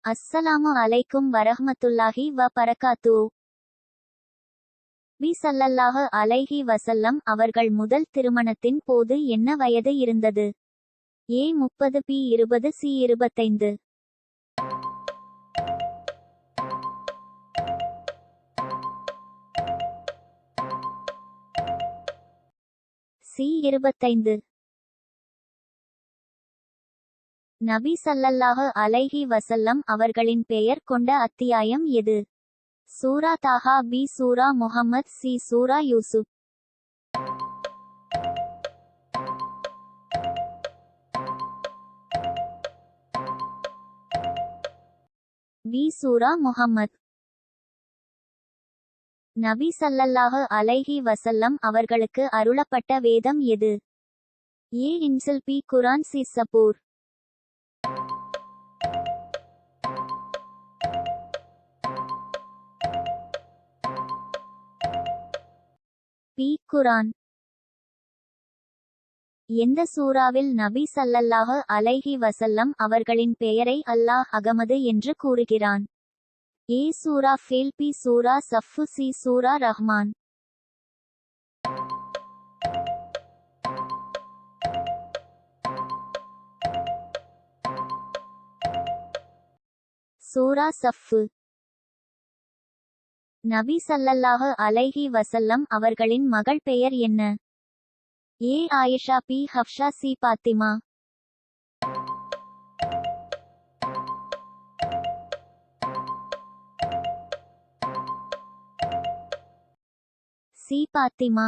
அஸ்ஸலாமு அலைக்கும் வரஹ்மத்துல்லாஹி வ பரகாத்து. நபி ஸல்லல்லாஹு அலைஹி வஸல்லம் அவர்கள் முதல் திருமணத்தின் போது என்ன வயது இருந்தது? ஏ 30 பி 20 சி 25. சி 25. நபி ஸல்லல்லாஹு அலைஹி வஸல்லம் அவர்களின் பெயர் கொண்ட அத்தியாயம் எது? சூரா தாஹா, பி சூரா முஹம்மத், சி சூரா யூசுப். பி சூரா முஹம்மத். நபி ஸல்லல்லாஹு அலைஹி வஸல்லம் அவர்களுக்கு அருளப்பட்ட வேதம் எது? ஏ இன்சில், பி குர்ஆன், சி சபூர். பி குர்ஆன். எந்த சூராவில் நபி ஸல்லல்லாஹு அலைஹி வஸல்லம் அவர்களின் பெயரை அல்லாஹ் அகமது என்று கூறுகிறான்? ஏ சூரா ஃபீல், பி சூரா சஃப்பு, சி சூரா ரஹ்மான். சூரா சஃப்பு. நபி ஸல்லல்லாஹு அலைஹி வஸல்லம் அவர்களின் மகள் பெயர் என்ன? A Ayesha, B Hafsa, C Fatima. C Fathima.